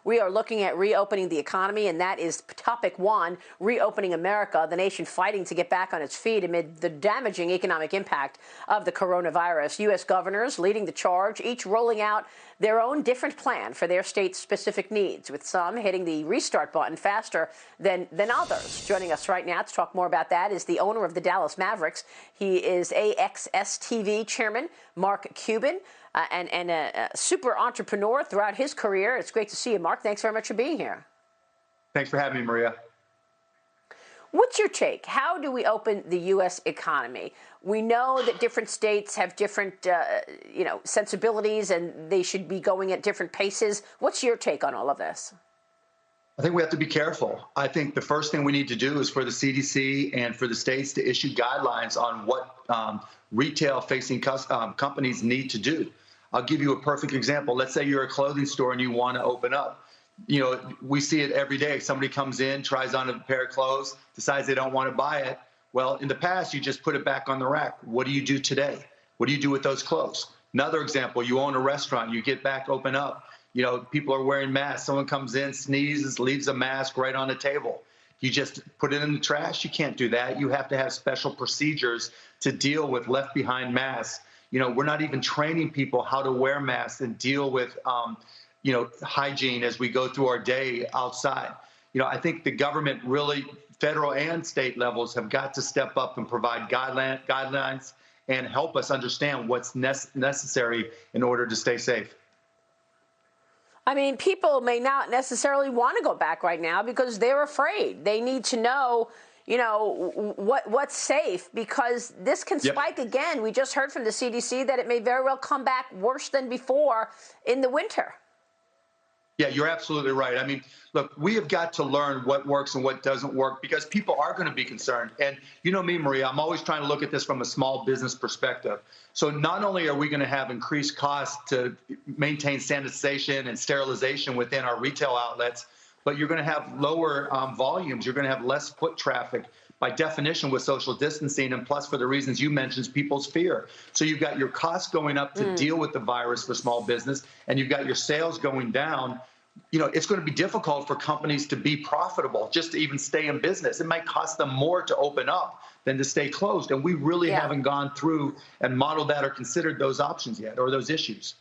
We are looking at reopening the economy, and that is topic one, reopening America, the nation fighting to get back on its feet amid the damaging economic impact of the coronavirus. U.S. governors leading the charge, each rolling out their own different plan for their state's specific needs, with some hitting the restart button faster than others. Joining us right now to talk more about that is the owner of the Dallas Mavericks. He is AXS TV chairman, Mark Cuban, and a super entrepreneur throughout his career. It's great to see you, Mark. Thanks very much for being here. Thanks for having me, Maria. What's your take? How do we open the U.S. economy? We know that different states have different, sensibilities, and they should be going at different paces. What's your take on all of this? I think we have to be careful. I think the first thing we need to do is for the CDC and for the states to issue guidelines on what retail-facing companies need to do. I'll give you a perfect example. Let's say you're a clothing store and you want to open up. You know, we see it every day. Somebody comes in, tries on a pair of clothes, decides they don't want to buy it. Well, in the past, you just put it back on the rack. What do you do today? What do you do with those clothes? Another example, you own a restaurant, you get back, open up. You know, people are wearing masks. Someone comes in, sneezes, leaves a mask right on the table. You just put it in the trash? You can't do that. You have to have special procedures to deal with left behind masks. You know, we're not even training people how to wear masks and deal with, hygiene as we go through our day outside. You know, I think the government really, federal and state levels, have got to step up and provide guidelines and help us understand what's necessary in order to stay safe. I mean, people may not necessarily want to go back right now because they're afraid. They need to know, what's safe, because this can spike again. We just heard from the CDC that it may very well come back worse than before in the winter. Yeah, you're absolutely right. I mean, look, we have got to learn what works and what doesn't work, because people are going to be concerned. And you know me, Maria, I'm always trying to look at this from a small business perspective. So not only are we going to have increased costs to maintain sanitization and sterilization within our retail outlets, but you're going to have lower volumes. You're going to have less foot traffic by definition with social distancing, and plus for the reasons you mentioned, people's fear. So you've got your costs going up to deal with the virus for small business, and you've got your sales going down. You know, it's going to be difficult for companies to be profitable, just to even stay in business. It might cost them more to open up than to stay closed. And we really haven't gone through and modeled that or considered those options yet, or those issues.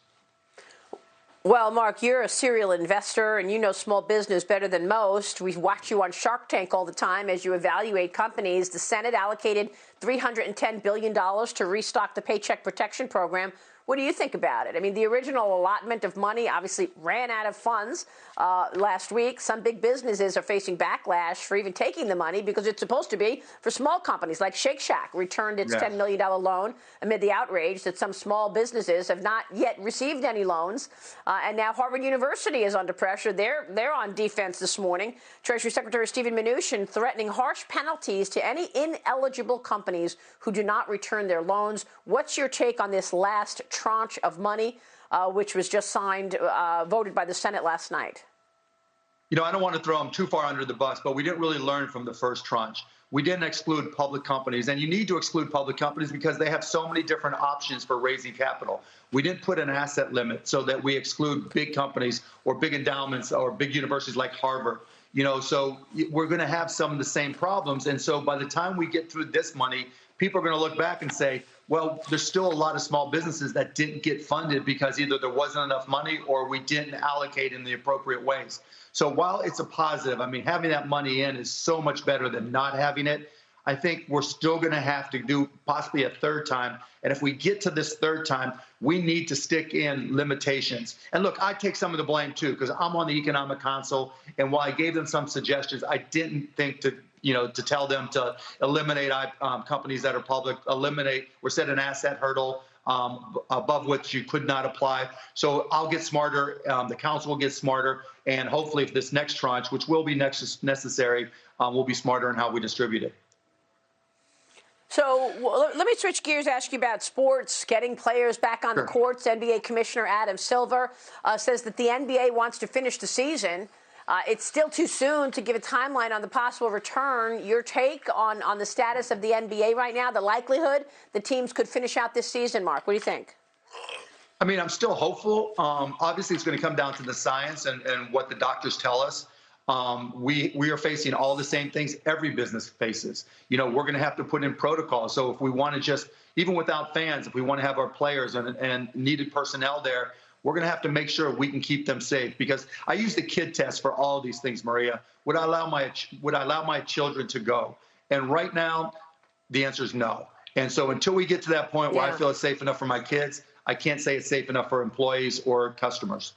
Well, Mark, you're a serial investor and you know small business better than most. We watch you on Shark Tank all the time as you evaluate companies. The Senate allocated $310 billion to restock the Paycheck Protection program. What do you think about it? I mean, the original allotment of money obviously ran out of funds last week. Some big businesses are facing backlash for even taking the money because it's supposed to be for small companies, like Shake Shack returned its $10 million loan amid the outrage that some small businesses have not yet received any loans. And now Harvard University is under pressure. They're on defense this morning. Treasury Secretary Steven Mnuchin threatening harsh penalties to any ineligible companies who do not return their loans. What's your take on this last tranche of money, which was just voted by the Senate last night? You know, I don't want to throw them too far under the bus, but we didn't really learn from the first tranche. We didn't exclude public companies, and you need to exclude public companies because they have so many different options for raising capital. We didn't put an asset limit so that we exclude big companies or big endowments or big universities like Harvard. You know, so we're going to have some of the same problems. And so by the time we get through this money, people are going to look back and say, well, there's still a lot of small businesses that didn't get funded because either there wasn't enough money or we didn't allocate in the appropriate ways. So while it's a positive, I mean, having that money in is so much better than not having it. I think we're still going to have to do possibly a third time. And if we get to this third time, we need to stick in limitations. And look, I take some of the blame, too, because I'm on the Economic Council. And while I gave them some suggestions, I didn't think to tell them to eliminate companies that are public, or set an asset hurdle above which you could not apply. So I'll get smarter. The council will get smarter. And hopefully if this next tranche, which will be necessary, we'll be smarter in how we distribute it. So let me switch gears, ask you about sports, getting players back on the courts. NBA Commissioner Adam Silver says that the NBA wants to finish the season. It's still too soon to give a timeline on the possible return. Your take on the status of the NBA right now, the likelihood the teams could finish out this season, Mark? What do you think? I mean, I'm still hopeful. Obviously, it's going to come down to the science and what the doctors tell us. We are facing all the same things every business faces. We're going to have to put in protocols. So if we want to just, even without fans, if we want to have our players and needed personnel there, we're going to have to make sure we can keep them safe. Because I use the kid test for all these things, Maria. Would I allow my children to go? And right now, the answer is no. And so until we get to that point where I feel it's safe enough for my kids, I can't say it's safe enough for employees or customers.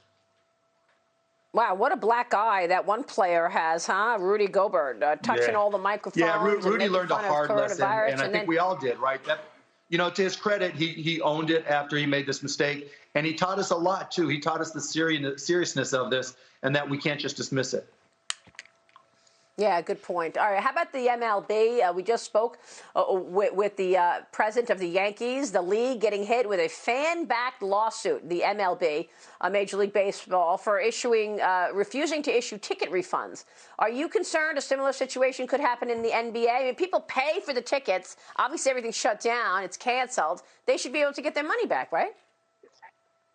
Wow, what a black eye that one player has, huh? Rudy Gobert, touching all the microphones. Yeah, Rudy learned a hard lesson, and I think we all did, right? To his credit, he owned it after he made this mistake, and he taught us a lot, too. He taught us the seriousness of this and that we can't just dismiss it. Yeah, good point. All right, how about the MLB? We just spoke with the president of the Yankees, the league getting hit with a fan-backed lawsuit, the MLB, Major League Baseball, for refusing to issue ticket refunds. Are you concerned a similar situation could happen in the NBA? I mean, people pay for the tickets. Obviously, everything's shut down. It's canceled. They should be able to get their money back, right?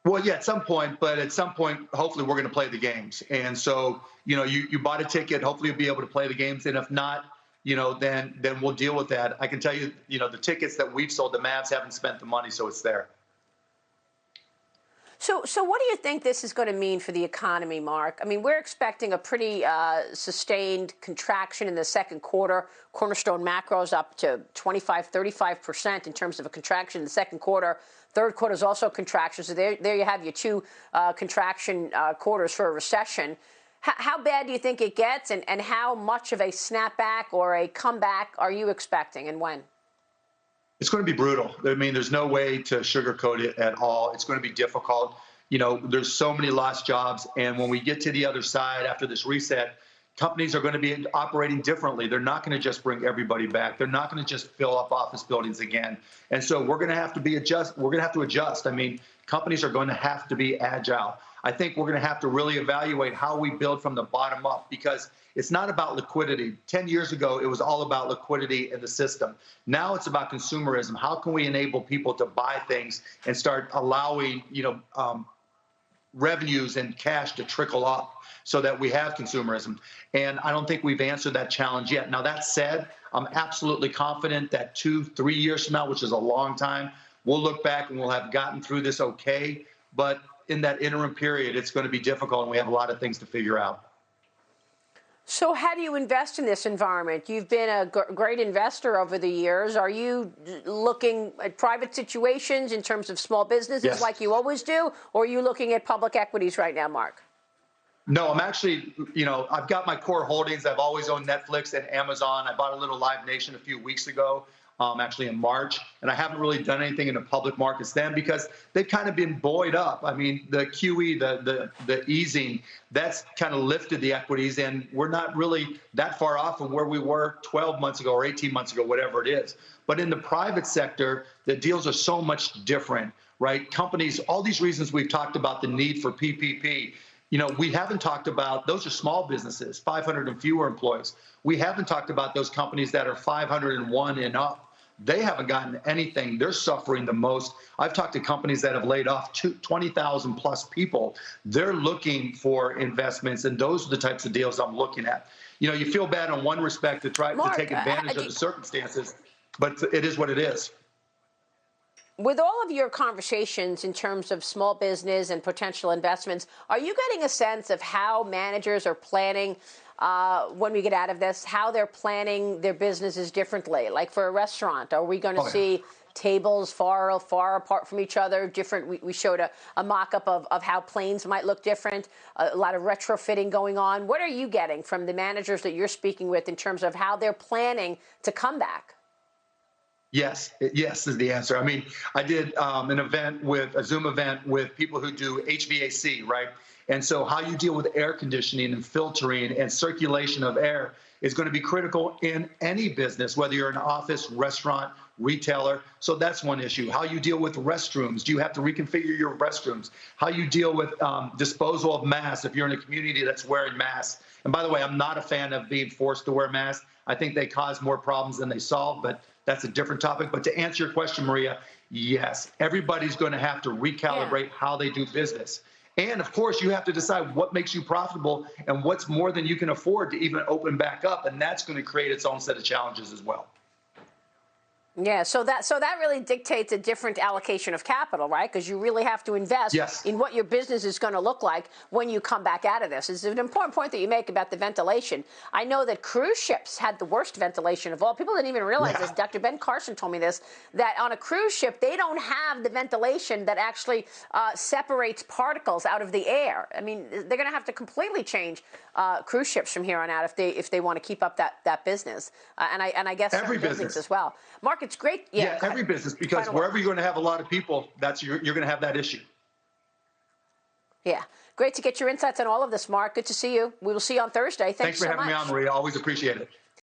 Well, yeah, at some point, hopefully we're going to play the games. And so, you bought a ticket, hopefully you'll be able to play the games. And if not, then we'll deal with that. I can tell you, the tickets that we've sold, the Mavs haven't spent the money, so it's there. So what do you think this is going to mean for the economy, Mark? I mean, we're expecting a pretty sustained contraction in the second quarter. Cornerstone macros up to 35% in terms of a contraction in the second quarter. Third quarter is also contraction. So there you have your two contraction quarters for a recession. How bad do you think it gets, and how much of a snapback or a comeback are you expecting, and when? It's going to be brutal. I mean, there's no way to sugarcoat it at all. It's going to be difficult. There's so many lost jobs. And when we get to the other side after this reset, companies are going to be operating differently. They're not going to just bring everybody back. They're not going to just fill up office buildings again. And so we're going to have to adjust. I mean, companies are going to have to be agile. I think we're going to have to really evaluate how we build from the bottom up, because it's not about liquidity. 10 years ago, it was all about liquidity in the system. Now it's about consumerism. How can we enable people to buy things and start allowing, revenues and cash to trickle up so that we have consumerism? And I don't think we've answered that challenge yet. Now, that said, I'm absolutely confident that 2-3 years from now, which is a long time, we'll look back and we'll have gotten through this okay. But in that interim period, it's going to be difficult, and we have a lot of things to figure out. So how do you invest in this environment? You've been a great investor over the years. Are you looking at private situations in terms of small businesses like you always do, or are you looking at public equities right now, Mark? No, I'm actually, I've got my core holdings. I've always owned Netflix and Amazon. I bought a little Live Nation a few weeks ago, actually in March, and I haven't really done anything in the public markets then because they've kind of been buoyed up. I mean, the QE, the easing, that's kind of lifted the equities, and we're not really that far off from where we were 12 months ago or 18 months ago, whatever it is. But in the private sector, the deals are so much different, right? Companies, all these reasons we've talked about the need for PPP. We haven't talked about, those are small businesses, 500 and fewer employees. We haven't talked about those companies that are 501 and up. They haven't gotten anything. They're suffering the most. I've talked to companies that have laid off 20,000 plus people. They're looking for investments, and those are the types of deals I'm looking at. You feel bad in one respect to try to take advantage of the circumstances, but it is what it is. With all of your conversations in terms of small business and potential investments, are you getting a sense of how managers are planning when we get out of this, how they're planning their businesses differently? Like for a restaurant, are we going to see tables far apart from each other, different? We showed a mock-up of how planes might look different, a lot of retrofitting going on. What are you getting from the managers that you're speaking with in terms of how they're planning to come back? Yes is the answer. I mean, I did a Zoom event with people who do HVAC, right? And so how you deal with air conditioning and filtering and circulation of air is going to be critical in any business, whether you're an office, restaurant, retailer. So that's one issue. How you deal with restrooms. Do you have to reconfigure your restrooms? How you deal with disposal of masks if you're in a community that's wearing masks. And by the way, I'm not a fan of being forced to wear masks. I think they cause more problems than they solve, but That's a different topic. But to answer your question, Maria, yes, everybody's going to have to recalibrate how they do business. And of course, you have to decide what makes you profitable and what's more than you can afford to even open back up. And that's going to create its own set of challenges as well. Yeah, so that really dictates a different allocation of capital, right? Because you really have to invest in what your business is going to look like when you come back out of this. It's an important point that you make about the ventilation. I know that cruise ships had the worst ventilation of all. People didn't even realize this. Dr. Ben Carson told me this, that on a cruise ship, they don't have the ventilation that actually separates particles out of the air. I mean, they're going to have to completely change cruise ships from here on out if they want to keep up that business. And I guess every business as well. Mark, it's great. Yeah, every business, because wherever you're going to have a lot of people, you're going to have that issue. Yeah. Great to get your insights on all of this, Mark. Good to see you. We will see you on Thursday. Thanks for having me on, Maria. Always appreciate it.